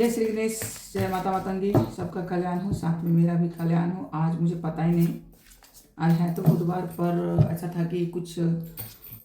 जय श्री गणेश, जय माता मातंगी, सबका कल्याण हो, साथ में मेरा भी कल्याण हो। आज मुझे पता ही नहीं, आज है तो बुधवार, पर ऐसा था कि कुछ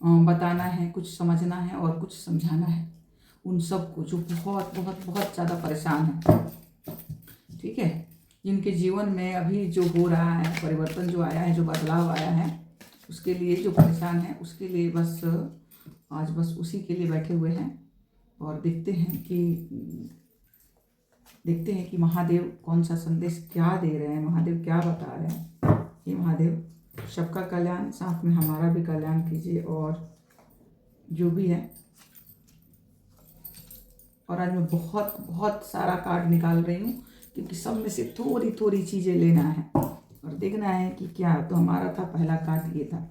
बताना है, कुछ समझना है और कुछ समझाना है उन सबको जो बहुत बहुत बहुत ज़्यादा परेशान है। ठीक है, जिनके जीवन में अभी जो हो रहा है, परिवर्तन जो आया है, जो बदलाव आया है, उसके लिए जो परेशान है, उसके लिए बस आज बस उसी के लिए बैठे हुए हैं। और देखते हैं कि महादेव कौन सा संदेश क्या दे रहे हैं, महादेव क्या बता रहे हैं। हे महादेव, सबका कल्याण, साथ में हमारा भी कल्याण कीजिए। और जो भी है, और आज मैं बहुत बहुत सारा कार्ड निकाल रही हूँ क्योंकि सब में से थोड़ी थोड़ी चीज़ें लेना है और देखना है कि क्या। तो हमारा था पहला कार्ड, ये था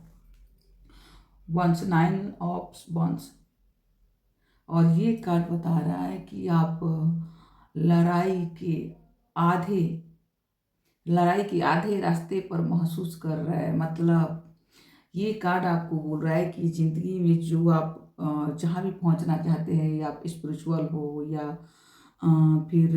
वंस, 9 ऑफ वंस। और ये कार्ड बता रहा है कि आप आधे लड़ाई के आधे रास्ते पर महसूस कर रहे हैं। मतलब ये कार्ड आपको बोल रहा है कि ज़िंदगी में जो आप जहाँ भी पहुँचना चाहते हैं, या आप स्पिरिचुअल हो या फिर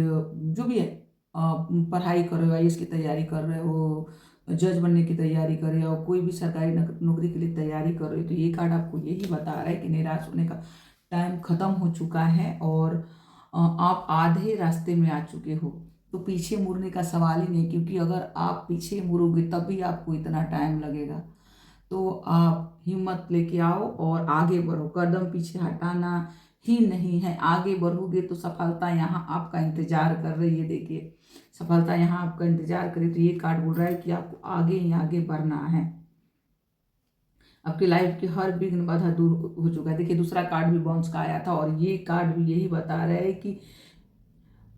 जो भी है, पढ़ाई कर रहे हो, आईएएस की तैयारी कर रहे हो, जज बनने की तैयारी कर रहे हो, कोई भी सरकारी नौकरी के लिए तैयारी कर रहे हो, तो ये कार्ड आपको यही बता रहा है कि निराश होने का टाइम ख़त्म हो चुका है और आप आधे रास्ते में आ चुके हो। तो पीछे मुड़ने का सवाल ही नहीं, क्योंकि अगर आप पीछे मुड़ोगे तब भी आपको इतना टाइम लगेगा। तो आप हिम्मत लेके आओ और आगे बढ़ो, कदम पीछे हटाना ही नहीं है। आगे बढ़ोगे तो सफलता यहाँ आपका इंतजार कर रही है। देखिए, सफलता यहाँ आपका इंतजार करे। तो ये कार्ड बोल रहा है कि आपको आगे ही आगे बढ़ना है। आपकी लाइफ की हर विघ्न बाधा दूर हो चुका है। देखिए, दूसरा कार्ड भी बाउंस का आया था और ये कार्ड भी यही बता रहा है कि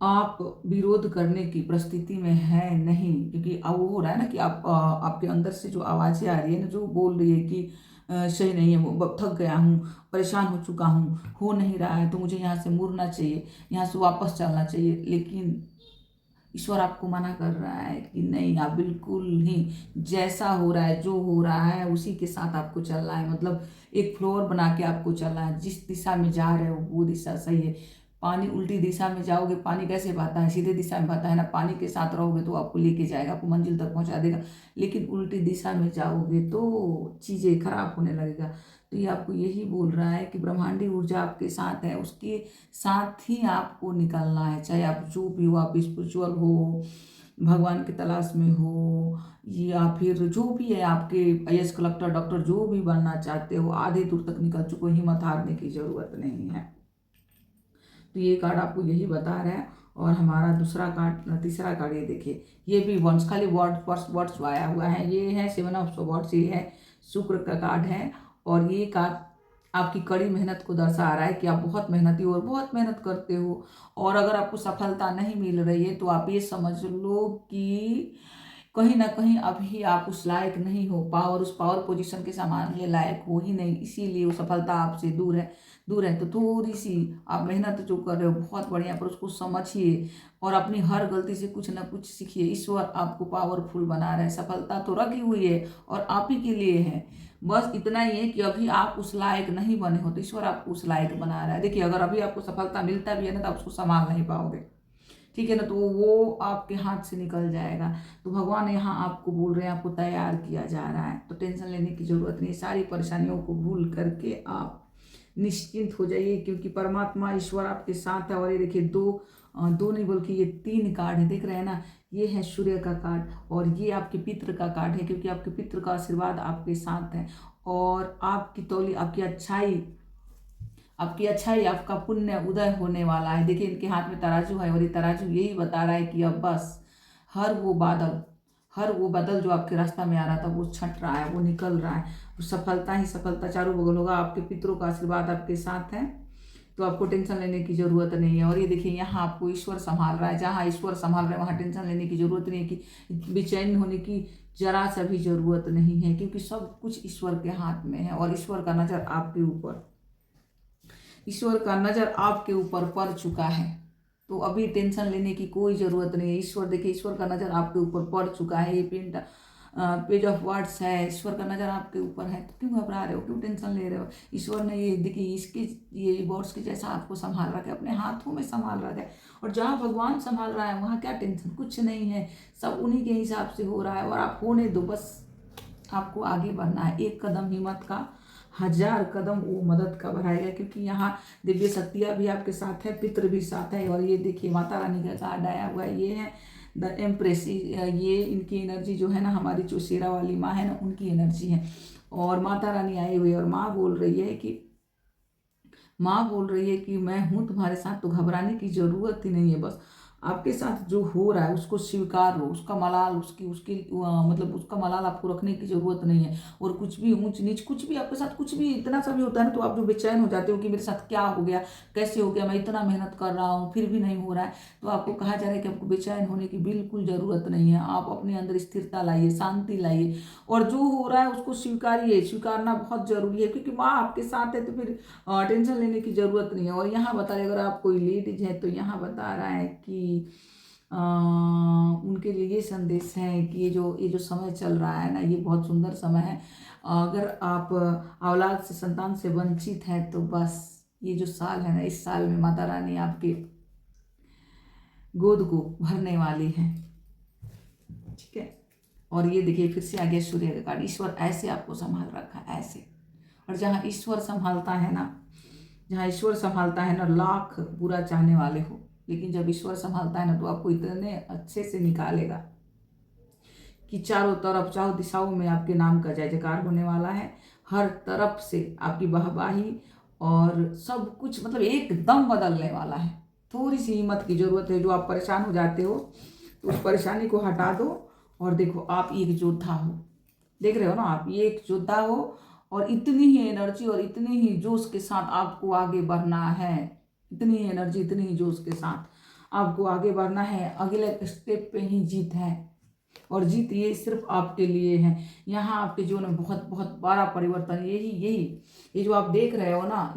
आप विरोध करने की परिस्थिति में है नहीं, क्योंकि अब वो हो रहा है ना कि आपके अंदर से जो आवाज़ें आ रही है ना, जो बोल रही है कि सही नहीं है, वो थक गया हूँ, परेशान हो चुका हूँ, हो नहीं रहा है, तो मुझे यहाँ से मुड़ना चाहिए, यहाँ से वापस चलना चाहिए। लेकिन ईश्वर आपको मना कर रहा है कि नहीं, आप बिल्कुल ही जैसा हो रहा है, जो हो रहा है उसी के साथ आपको चलना है। मतलब एक फ्लोर बना के आपको चलना है। जिस दिशा में जा रहे हो वो दिशा सही है। पानी उल्टी दिशा में जाओगे, पानी कैसे बहता है? सीधे दिशा में बहता है ना। पानी के साथ रहोगे तो आपको लेके जाएगा, आपको मंजिल तक पहुंचा देगा। लेकिन उल्टी दिशा में जाओगे तो चीज़ें खराब होने लगेगा। तो ये आपको यही बोल रहा है कि ब्रह्मांडी ऊर्जा आपके साथ है, उसके साथ ही आपको निकलना है। चाहे आप जो भी हो, आप स्पिरिचुअल हो, भगवान की तलाश में हो, या फिर जो भी है, आपके आईएएस, कलेक्टर, डॉक्टर जो भी बनना चाहते हो, आधे दूर तक निकल चुके हो, हिम्मत हारने की ज़रूरत नहीं है। तो ये कार्ड आपको यही बता रहा है। और हमारा तीसरा कार्ड ये देखिए, ये भी वंस, खाली वर्ड्स आया हुआ है। ये है 7 ऑफ वर्ड्स, ये है शुक्र का कार्ड है। और ये कार्ड आपकी कड़ी मेहनत को दर्शा रहा है कि आप बहुत मेहनती हो और बहुत मेहनत करते हो। और अगर आपको सफलता नहीं मिल रही है तो आप ये समझ लो कि कहीं ना कहीं अभी आप उस लायक नहीं हो, उस पावर पोजीशन के सामान्य लायक हो ही नहीं, इसीलिए वो सफलता आपसे दूर है। तो थोड़ी सी आप मेहनत जो कर रहे हो बहुत बढ़िया, पर उसको समझिए और अपनी हर गलती से कुछ ना कुछ सीखिए। ईश्वर आपको पावरफुल बना रहे हैं। सफलता तो रखी हुई है और आप ही के लिए है। बस इतना ही है कि अभी आप उस लायक नहीं बने हो, तो ईश्वर आपको उस लायक बना रहा है। देखिए, अगर अभी आपको सफलता मिलता भी है ना, तो आप उसको संभाल नहीं पाओगे, ठीक है ना, तो वो आपके हाथ से निकल जाएगा। तो भगवान यहाँ आपको बोल रहे हैं, आपको तैयार किया जा रहा है। तो टेंशन लेने की जरूरत नहीं, सारी परेशानियों को भूल करके आप निश्चिंत हो जाइए, क्योंकि परमात्मा ईश्वर आपके साथ है। और ये देखिए, दो नहीं बल्कि ये 3 कार्ड है, देख रहे हैं ना। ये है सूर्य का कार्ड और ये आपके पितृ का कार्ड है, क्योंकि आपके पितृ का आशीर्वाद आपके साथ है। और आपकी तौली, आपकी अच्छाई, आपका पुण्य उदय होने वाला है। देखिए, इनके हाथ में तराजू है और ये तराजू यही बता रहा है कि अब बस हर वो बादल जो आपके रास्ता में आ रहा था वो छट रहा है, वो निकल रहा है। तो सफलता ही सफलता चारों बगल होगा। आपके पितरों का आशीर्वाद आपके साथ है, तो आपको टेंशन लेने की जरूरत नहीं है। और ये देखिए, यहाँ आपको ईश्वर संभाल रहा है। जहाँ ईश्वर संभाल रहा है वहाँ टेंशन लेने की जरूरत नहीं है, कि बेचैन होने की जरा सा भी जरूरत नहीं है, क्योंकि सब कुछ ईश्वर के हाथ में है। और ईश्वर का नज़र आपके ऊपर पड़ चुका है। तो अभी टेंशन लेने की कोई ज़रूरत नहीं है। ईश्वर, देखिए, ईश्वर का नज़र आपके ऊपर पड़ चुका है। ये पिंड पेज ऑफ वर्ड्स है, ईश्वर का नज़र आपके ऊपर है, तो क्यों घबरा रहे हो, क्यों टेंशन ले रहे हो। ईश्वर ने ये देखिए इसकी ये वर्ड्स के जैसा आपको संभाल रखा है, अपने हाथों में संभाल रखा है। और जहाँ भगवान संभाल रहा है वहाँ क्या टेंशन, कुछ नहीं है, सब उन्हीं के हिसाब से हो रहा है। और आप होने दो, बस आपको आगे बढ़ना है। एक कदम हिम्मत का, 1000 कदम वो मदद का बढ़ाएगा, क्योंकि यहाँ दिव्य शक्तियाँ भी आपके साथ है, पितृ भी साथ है। और ये देखिए माता रानी का कार्ड आया हुआ है, ये है द एम्प्रेस। ये इनकी एनर्जी जो है ना, हमारी जो शेरा वाली माँ है ना, उनकी एनर्जी है। और माता रानी आई हुई है और माँ बोल रही है कि मैं हूँ तुम्हारे साथ, तो घबराने की ज़रूरत ही नहीं है। बस आपके साथ जो हो रहा है उसको स्वीकार लो, उसका मलाल मतलब उसका मलाल आपको रखने की ज़रूरत नहीं है। और कुछ भी ऊंच नीच, कुछ भी आपके साथ, कुछ भी इतना सा भी होता है ना, तो आप जो बेचैन हो जाते हो कि मेरे साथ क्या हो गया, कैसे हो गया, मैं इतना मेहनत कर रहा हूँ फिर भी नहीं हो रहा है, तो आपको कहा जा रहा है कि आपको बेचैन होने की बिल्कुल ज़रूरत नहीं है। आप अपने अंदर स्थिरता लाइए, शांति लाइए, और जो हो रहा है उसको स्वीकारिए। स्वीकारना बहुत ज़रूरी है, क्योंकि माँ आपके साथ है, तो फिर टेंशन लेने की ज़रूरत नहीं है। और यहाँ बता रहे, अगर आप कोई लेडीज है तो यहाँ बता रहा है कि उनके लिए ये संदेश है कि ये जो समय चल रहा है ना, ये बहुत सुंदर समय है। अगर आप औलाद से, संतान से वंचित हैं, तो बस ये जो साल है ना, इस साल में माता रानी आपके गोद को भरने वाली है। ठीक है। और ये देखिए फिर से आ गया सूर्य का कार्ड। ईश्वर ऐसे आपको संभाल रखा है, ऐसे। और जहाँ ईश्वर संभालता है ना, लाख बुरा चाहने वाले हो, लेकिन जब ईश्वर संभालता है ना, तो आपको इतने अच्छे से निकालेगा कि चारों तरफ, चारों दिशाओं में आपके नाम का जय जयकार होने वाला है। हर तरफ से आपकी वाहवाही और सब कुछ मतलब एकदम बदलने वाला है। थोड़ी सी हिम्मत की जरूरत है। जो आप परेशान हो जाते हो, तो उस परेशानी को हटा दो और देखो आप एक योद्धा हो। देख रहे हो ना, आप ये एक योद्धा हो, और इतनी ही एनर्जी और इतनी ही जोश के साथ आपको आगे बढ़ना है। इतनी ही एनर्जी, इतनी ही जोश के साथ आपको आगे बढ़ना है। अगले स्टेप पे ही जीत है, और जीत ये सिर्फ आपके लिए है। यहाँ आपके जीवन में बहुत बहुत बड़ा परिवर्तन, ये जो आप देख रहे हो ना,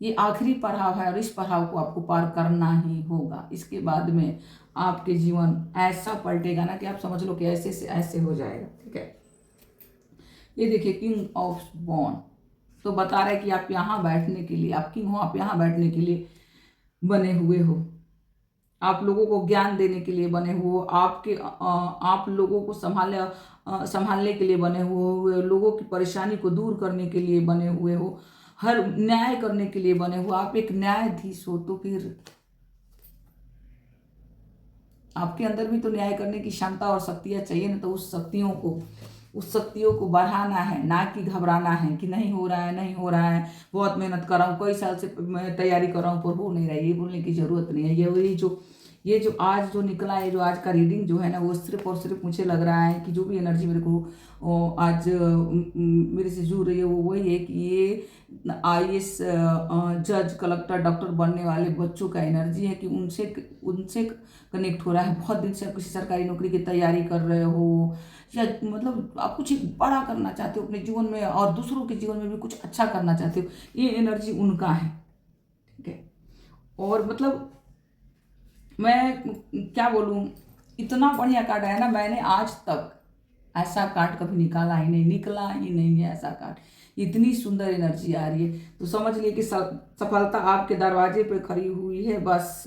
ये आखिरी पड़ाव है, और इस पड़ाव को आपको पार करना ही होगा। इसके बाद में आपके जीवन ऐसा पलटेगा ना कि आप समझ लो कि ऐसे से ऐसे हो जाएगा। ठीक है। ये देखिए किंग ऑफ बॉन, तो बता रहे कि आप यहाँ बैठने के लिए, आप किंग हो, आप यहाँ बैठने के लिए बने हुए हो। आप लोगों को ज्ञान देने के लिए बने हुए हो, आप लोगों को संभालने के लिए बने हुए हो, लोगों की परेशानी को दूर करने के लिए बने हुए हो, हर न्याय करने के लिए बने हुए। आप एक न्यायाधीश हो, तो फिर आपके अंदर भी तो न्याय करने की क्षमता और शक्तियाँ चाहिए ना। तो उस शक्तियों को बढ़ाना है, ना कि घबराना है कि नहीं हो रहा है, बहुत मेहनत कर रहा हूँ, कई साल से मैं तैयारी कर रहा हूँ पर हो नहीं रहा है। ये बोलने की जरूरत नहीं है। ये जो आज जो निकला है, जो आज का रीडिंग जो है ना, वो सिर्फ और सिर्फ मुझे लग रहा है कि जो भी एनर्जी मेरे को आज मेरे से जुड़ रही है, वो वही है कि ये IAS जज, कलेक्टर, डॉक्टर बनने वाले बच्चों का एनर्जी है, कि उनसे कनेक्ट हो रहा है। बहुत दिन से आप किसी सरकारी नौकरी की तैयारी कर रहे हो, या मतलब आप कुछ बड़ा करना चाहते हो अपने जीवन में, और दूसरों के जीवन में भी कुछ अच्छा करना चाहते हो। ये एनर्जी उनका है। ठीक है। और मतलब मैं क्या बोलूँ, इतना बढ़िया कार्ड है ना, मैंने आज तक ऐसा कार्ड कभी निकाला ही नहीं है ऐसा कार्ड। इतनी सुंदर एनर्जी आ रही है, तो समझ लिए कि सफलता आपके दरवाजे पे खड़ी हुई है। बस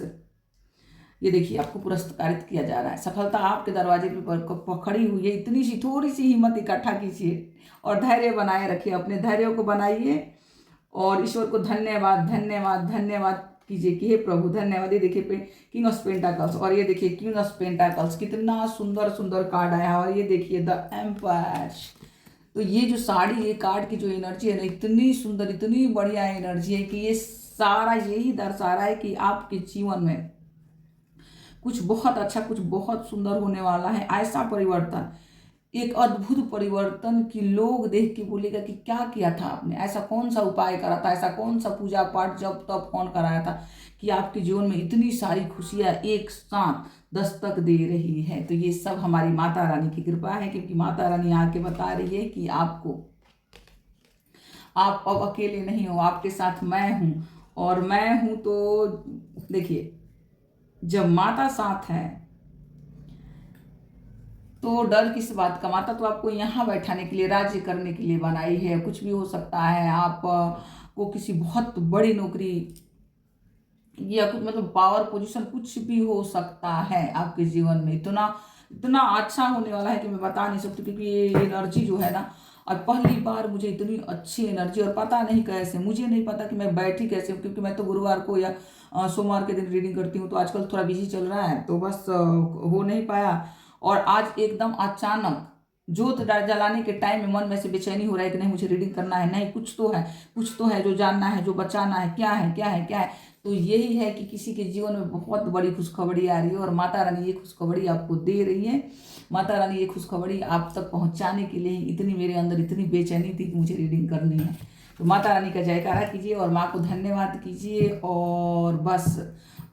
ये देखिए आपको पुरस्कारित किया जा रहा है, सफलता आपके दरवाजे पे खड़ी हुई है। इतनी सी थोड़ी सी हिम्मत इकट्ठा कीजिए और धैर्य बनाए रखिए, अपने धैर्य को बनाइए, और ईश्वर को धन्यवाद धन्यवाद धन्यवाद कीजिए कि हे प्रभु धन्यवाद। ये देखिए किंग ऑफ पेंटाकल्स, और ये देखिए क्वीन ऑफ पेंटाकल्स, कितना सुंदर सुंदर कार्ड आया। और ये देखिए द एम्पायर। तो ये जो साड़ी, ये कार्ड की जो एनर्जी है ना, इतनी सुंदर, इतनी बढ़िया एनर्जी है कि ये सारा यही दर्शा रहा है कि आपके जीवन में कुछ बहुत अच्छा, कुछ बहुत सुंदर होने वाला है। ऐसा परिवर्तन, एक अद्भुत परिवर्तन कि लोग देख के बोलेगा कि क्या किया था आपने, ऐसा कौन सा उपाय करा था, ऐसा कौन सा पूजा पाठ जब तब कौन कराया था कि आपके जीवन में इतनी सारी खुशियां एक साथ दस्तक दे रही है। तो ये सब हमारी माता रानी की कृपा है, क्योंकि माता रानी आके बता रही है कि आप अब अकेले नहीं हो, आपके साथ मैं हूँ। और मैं हूँ तो देखिए, जब माता साथ है तो डर किस बात का, माता तो आपको यहाँ बैठाने के लिए, राज्य करने के लिए बनाई है। कुछ भी हो सकता है, आप को किसी बहुत बड़ी नौकरी या कुछ मतलब पावर पोजीशन कुछ भी हो सकता है आपके जीवन में। इतना इतना अच्छा होने वाला है कि मैं बता नहीं सकती, क्योंकि ये एनर्जी जो है ना, और पहली बार मुझे इतनी अच्छी एनर्जी, और पता नहीं कैसे, मुझे नहीं पता कि मैं बैठी कैसे हूँ, क्योंकि मैं तो गुरुवार को या सोमवार के दिन रीडिंग करती हूँ, तो आजकल थोड़ा बिजी चल रहा है, तो बस हो नहीं पाया। और आज एकदम अचानक जोत जलाने के टाइम में मन में से बेचैनी हो रहा है कि नहीं मुझे रीडिंग करना है, नहीं कुछ तो है, कुछ तो है जो जानना है, जो बचाना है, क्या है क्या है क्या है। तो यही है कि किसी के जीवन में बहुत बड़ी खुशखबरी आ रही है, और माता रानी ये खुशखबरी आपको दे रही है। माता रानी ये खुशखबरी आप तक पहुंचाने के लिए इतनी मेरे अंदर इतनी बेचैनी थी कि मुझे रीडिंग करनी है। तो माता रानी का जयकारा कीजिए और माँ को धन्यवाद कीजिए, और बस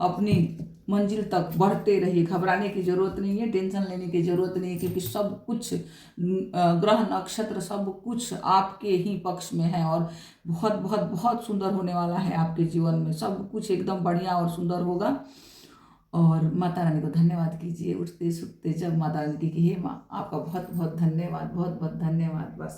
अपनी मंजिल तक बढ़ते रहिए। घबराने की जरूरत नहीं है, टेंशन लेने की जरूरत नहीं है, क्योंकि सब कुछ ग्रह नक्षत्र सब कुछ आपके ही पक्ष में है, और बहुत बहुत बहुत सुंदर होने वाला है आपके जीवन में। सब कुछ एकदम बढ़िया और सुंदर होगा। और माता रानी को धन्यवाद कीजिए, उठते सुखते जब माता रानी की हे माँ, आपका बहुत बहुत धन्यवाद, बहुत बहुत धन्यवाद। बस।